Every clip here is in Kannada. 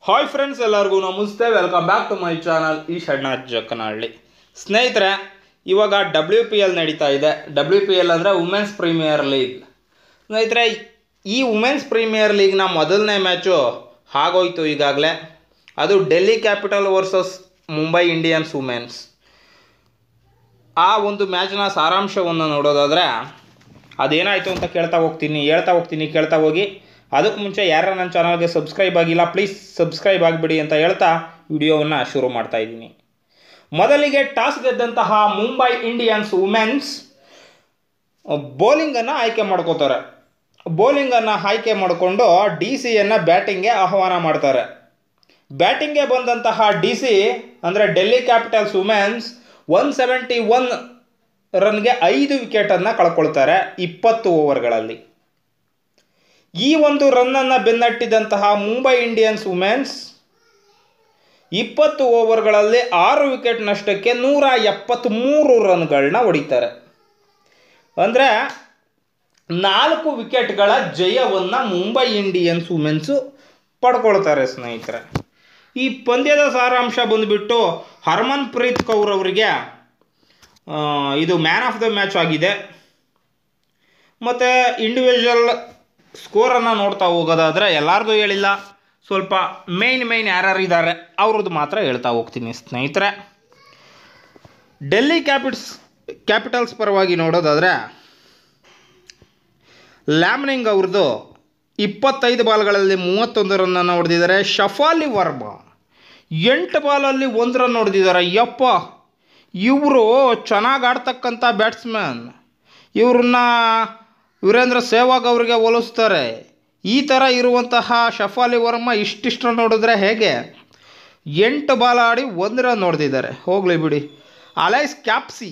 ಹಾಯ್ ಫ್ರೆಂಡ್ಸ್, ಎಲ್ಲರಿಗೂ ನಮಸ್ತೆ. Welcome back to my channel Eshanna Jakkanahalli. ಸ್ನೇಹಿತರೆ, ಇವಾಗ WPL ನಡೀತಾ ಇದೆ. WPL ಅಂದರೆ ವುಮೆನ್ಸ್ ಪ್ರೀಮಿಯರ್ ಲೀಗ್. ಸ್ನೇಹಿತರೆ, ಈ ವುಮೆನ್ಸ್ ಪ್ರೀಮಿಯರ್ ಲೀಗ್ನ ಮೊದಲನೇ ಮ್ಯಾಚು ಆಗೋಯ್ತು ಈಗಾಗಲೇ. ಅದು Delhi capital versus Mumbai Indians women's. ಆ ಒಂದು ಮ್ಯಾಚ್ನ ಸಾರಾಂಶವನ್ನು ನೋಡೋದಾದರೆ ಅದೇನಾಯಿತು ಅಂತ ಹೇಳ್ತಾ ಹೋಗಿ. ಅದಕ್ಕೆ ಮುಂಚೆ ಯಾರು ನನ್ನ ಚಾನಲ್ಗೆ ಸಬ್ಸ್ಕ್ರೈಬ್ ಆಗಿಲ್ಲ, ಪ್ಲೀಸ್ ಸಬ್ಸ್ಕ್ರೈಬ್ ಆಗಿಬಿಡಿ ಅಂತ ಹೇಳ್ತಾ ವಿಡಿಯೋವನ್ನು ಶುರು ಮಾಡ್ತಾ ಇದ್ದೀನಿ. ಮೊದಲಿಗೆ ಟಾಸ್ ಗೆದ್ದಂತಹ ಮುಂಬೈ ಇಂಡಿಯನ್ಸ್ ವುಮೆನ್ಸ್ ಬೌಲಿಂಗನ್ನು ಆಯ್ಕೆ ಮಾಡ್ಕೋತಾರೆ. ಬೌಲಿಂಗನ್ನು ಆಯ್ಕೆ ಮಾಡಿಕೊಂಡು DC ಬ್ಯಾಟಿಂಗ್ಗೆ ಆಹ್ವಾನ ಮಾಡ್ತಾರೆ. ಬ್ಯಾಟಿಂಗ್ಗೆ ಬಂದಂತಹ DC ಅಂದರೆ ಡೆಲ್ಲಿ ಕ್ಯಾಪಿಟಲ್ಸ್ ವುಮೆನ್ಸ್ 171 ರನ್ಗೆ 5 ವಿಕೆಟನ್ನು ಕಳ್ಕೊಳ್ತಾರೆ 20 ಓವರ್ಗಳಲ್ಲಿ. ಈ ಒಂದು ರನ್ನನ್ನು ಬೆನ್ನಟ್ಟಿದಂತಹ ಮುಂಬೈ ಇಂಡಿಯನ್ಸ್ ವುಮೆನ್ಸ್ 20 ಓವರ್ಗಳಲ್ಲಿ 6 ವಿಕೆಟ್ ನಷ್ಟಕ್ಕೆ 173 ರನ್ಗಳನ್ನ ಹೊಡಿತಾರೆ. ಅಂದರೆ 4 ವಿಕೆಟ್ಗಳ ಜಯವನ್ನು ಮುಂಬೈ ಇಂಡಿಯನ್ಸ್ ವುಮೆನ್ಸು ಪಡ್ಕೊಳ್ತಾರೆ. ಸ್ನೇಹಿತರೆ, ಈ ಪಂದ್ಯದ ಸಾರಾಂಶ ಬಂದುಬಿಟ್ಟು ಹರ್ಮನ್ ಪ್ರೀತ್ ಕೌರ್ ಅವರಿಗೆ ಇದು ಮ್ಯಾನ್ ಆಫ್ ದ ಮ್ಯಾಚ್ ಆಗಿದೆ. ಮತ್ತು ಇಂಡಿವಿಜುವಲ್ ಸ್ಕೋರನ್ನು ನೋಡ್ತಾ ಹೋಗೋದಾದರೆ ಎಲ್ಲರದು ಹೇಳಿಲ್ಲ, ಸ್ವಲ್ಪ ಮೇಯ್ನ್ ಯಾರ್ಯಾರು ಇದ್ದಾರೆ ಅವ್ರದ್ದು ಮಾತ್ರ ಹೇಳ್ತಾ ಹೋಗ್ತೀನಿ. ಸ್ನೇಹಿತರೆ, ಡೆಲ್ಲಿ ಕ್ಯಾಪಿಟಲ್ಸ್ ಪರವಾಗಿ ನೋಡೋದಾದರೆ ಲ್ಯಾಮ್ನಿಂಗ್ ಅವ್ರದ್ದು 25 ಬಾಲ್ಗಳಲ್ಲಿ 31 ರನ್ನನ್ನು ಹೊಡೆದಿದ್ದಾರೆ. ಶಫಾಲಿ ವರ್ಮಾ 8 ಬಾಲಲ್ಲಿ 1 ರನ್ ಹೊಡೆದಿದ್ದಾರೆ. ಯಪ್ಪ, ಇವರು ಚೆನ್ನಾಗಿ ಆಡ್ತಕ್ಕಂಥ ಬ್ಯಾಟ್ಸ್ಮನ್. ಇವ್ರನ್ನ ವೀರೇಂದ್ರ ಸೆಹ್ವಾಗ್ ಅವರಿಗೆ ಹೋಲಿಸ್ತಾರೆ. ಈ ಥರ ಇರುವಂತಹ ಶಫಾಲಿ ವರ್ಮಾ ಇಷ್ಟಿಷ್ಟು ರನ್ ಹೊಡೆದ್ರೆ ಹೇಗೆ? 8 ಬಾಲ್ ಆಡಿ 1 ರನ್ ಹೊಡೆದಿದ್ದಾರೆ, ಹೋಗಲಿ ಬಿಡಿ. ಅಲೈಸ್ ಕ್ಯಾಪ್ಸಿ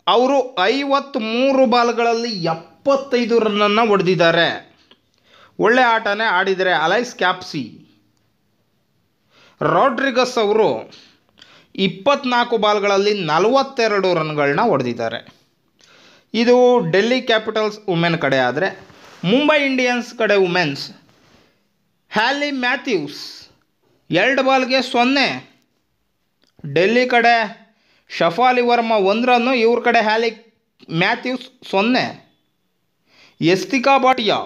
ಅವರು 53 ಬಾಲ್ಗಳಲ್ಲಿ 75 ರನ್ನನ್ನು ಹೊಡೆದಿದ್ದಾರೆ. ಒಳ್ಳೆ ಆಟನೇ ಆಡಿದರೆ ಅಲೈಸ್ ಕ್ಯಾಪ್ಸಿ. ರಾಡ್ರಿಗಸ್ ಅವರು 24 ಬಾಲ್ಗಳಲ್ಲಿ 42 ರನ್ಗಳನ್ನ ಹೊಡೆದಿದ್ದಾರೆ. ಇದು ಡೆಲ್ಲಿ ಕ್ಯಾಪಿಟಲ್ಸ್ ವುಮೆನ್ ಕಡೆ. ಆದರೆ ಮುಂಬೈ ಇಂಡಿಯನ್ಸ್ ಕಡೆ ವುಮೆನ್ಸ್ ಹ್ಯಾಲಿ ಮ್ಯಾಥ್ಯೂಸ್ 2 ಬಾಲ್ಗೆ 0. ಡೆಲ್ಲಿ ಕಡೆ ಶಫಾಲಿ ವರ್ಮಾ 1 ರನ್ನು, ಇವ್ರ ಕಡೆ ಹ್ಯಾಲಿ ಮ್ಯಾಥ್ಯೂಸ್ 0. ಯಸ್ತಿಕಾ ಭಾಟಿಯಾ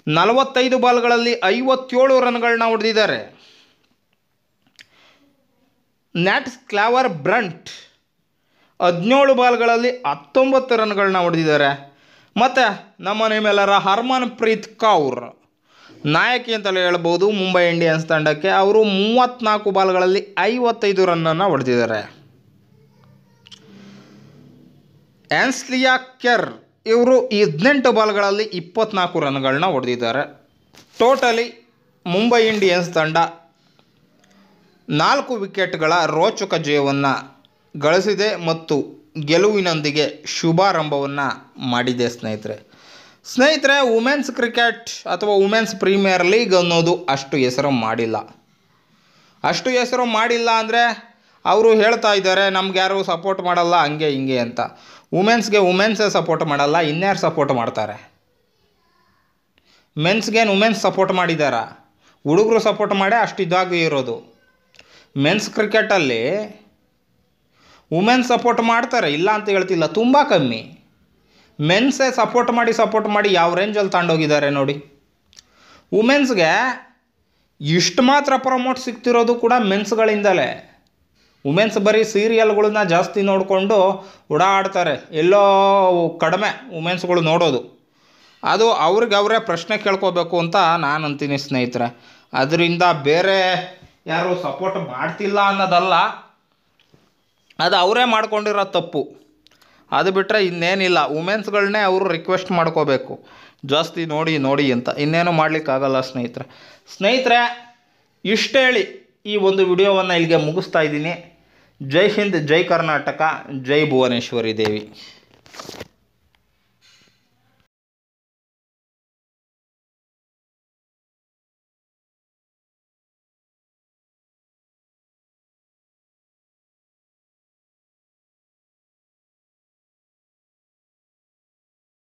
45 ಬಾಲ್ಗಳಲ್ಲಿ 57 ರನ್ಗಳನ್ನ ಹೊಡೆದಿದ್ದಾರೆ. ನ್ಯಾಟ್ ಕ್ಲಾವರ್ ಬ್ರಂಟ್ 17 ಬಾಲ್ಗಳಲ್ಲಿ 19 ರನ್ಗಳನ್ನ ಹೊಡೆದಿದ್ದಾರೆ. ಮತ್ತು ನಮ್ಮ ನಿಮ್ಮೆಲ್ಲರ ಹರ್ಮನ್ ಪ್ರೀತ್ ಕೌರ್ ನಾಯಕಿ ಅಂತಲೇ ಹೇಳ್ಬೋದು ಮುಂಬೈ ಇಂಡಿಯನ್ಸ್ ತಂಡಕ್ಕೆ. ಅವರು 34 ಬಾಲ್ಗಳಲ್ಲಿ 55 ರನ್ನನ್ನು ಹೊಡೆದಿದ್ದಾರೆ. ಆ್ಯನ್ಸ್ಲಿಯಾ ಕೆರ್ ಇವರು 18 ಬಾಲ್ಗಳಲ್ಲಿ 24 ರನ್ಗಳನ್ನ ಹೊಡೆದಿದ್ದಾರೆ. ಟೋಟಲಿ ಮುಂಬೈ ಇಂಡಿಯನ್ಸ್ ತಂಡ 4 ವಿಕೆಟ್ಗಳ ರೋಚಕ ಜಯವನ್ನು ಗಳಿಸಿದೆ ಮತ್ತು ಗೆಲುವಿನೊಂದಿಗೆ ಶುಭಾರಂಭವನ್ನು ಮಾಡಿದೆ. ಸ್ನೇಹಿತರೆ, ವುಮೆನ್ಸ್ ಕ್ರಿಕೆಟ್ ಅಥವಾ ವುಮೆನ್ಸ್ ಪ್ರೀಮಿಯರ್ ಲೀಗ್ ಅನ್ನೋದು ಅಷ್ಟು ಹೆಸರು ಮಾಡಿಲ್ಲ ಅಂದರೆ ಅವರು ಹೇಳ್ತಾ ಇದ್ದಾರೆ ನಮ್ಗೆ ಯಾರು ಸಪೋರ್ಟ್ ಮಾಡಲ್ಲ ಹಂಗೆ ಹಿಂಗೆ ಅಂತ. ವುಮೆನ್ಸೇ ಸಪೋರ್ಟ್ ಮಾಡಲ್ಲ, ಇನ್ಯಾರು ಸಪೋರ್ಟ್ ಮಾಡ್ತಾರೆ? ಮೆನ್ಸ್ಗೇನು ವುಮೆನ್ಸ್ ಸಪೋರ್ಟ್ ಮಾಡಿದಾರಾ? ಹುಡುಗರು ಸಪೋರ್ಟ್ ಮಾಡೇ ಅಷ್ಟು ಇದಾಗಿ ಇರೋದು. ಮೆನ್ಸ್ ಕ್ರಿಕೆಟಲ್ಲಿ ವುಮೆನ್ಸ್ ಸಪೋರ್ಟ್ ಮಾಡ್ತಾರೆ, ಇಲ್ಲ ಅಂತ ಹೇಳ್ತಿಲ್ಲ, ತುಂಬ ಕಮ್ಮಿ. ಮೆನ್ಸೇ ಸಪೋರ್ಟ್ ಮಾಡಿ ಯಾವ ರೇಂಜಲ್ಲಿ ತಗೊಂಡೋಗಿದ್ದಾರೆ ನೋಡಿ. ವುಮೆನ್ಸ್ಗೆ ಇಷ್ಟು ಮಾತ್ರ ಪ್ರಮೋಟ್ ಸಿಗ್ತಿರೋದು ಕೂಡ ಮೆನ್ಸ್ಗಳಿಂದಲೇ. ವುಮೆನ್ಸ್ ಬರೀ ಸೀರಿಯಲ್ಗಳನ್ನ ಜಾಸ್ತಿ ನೋಡಿಕೊಂಡು ಓಡಾಡ್ತಾರೆ, ಎಲ್ಲೋ ಕಡಿಮೆ ವುಮೆನ್ಸ್ಗಳು ನೋಡೋದು. ಅದು ಅವರೇ ಪ್ರಶ್ನೆ ಕೇಳ್ಕೋಬೇಕು ಅಂತ ನಾನು ಅಂತೀನಿ. ಸ್ನೇಹಿತರೆ, ಅದರಿಂದ ಬೇರೆ ಯಾರು ಸಪೋರ್ಟ್ ಮಾಡ್ತಿಲ್ಲ ಅನ್ನೋದಲ್ಲ, ಅದು ಅವರೇ ಮಾಡ್ಕೊಂಡಿರೋ ತಪ್ಪು. ಅದು ಬಿಟ್ಟರೆ ಇನ್ನೇನಿಲ್ಲ. ವುಮೆನ್ಸ್ಗಳನ್ನೇ ಅವರು ರಿಕ್ವೆಸ್ಟ್ ಮಾಡ್ಕೋಬೇಕು ಜಾಸ್ತಿ ನೋಡಿ ಅಂತ, ಇನ್ನೇನು ಮಾಡಲಿಕ್ಕಾಗಲ್ಲ. ಸ್ನೇಹಿತರೆ, ಇಷ್ಟು ಹೇಳಿ ಈ ಒಂದು ವಿಡಿಯೋವನ್ನು ಇಲ್ಲಿಗೆ ಮುಗಿಸ್ತಾ ಇದ್ದೀನಿ. ಜೈ ಹಿಂದ್, ಜೈ ಕರ್ನಾಟಕ, ಜೈ ಭುವನೇಶ್ವರಿ ದೇವಿ.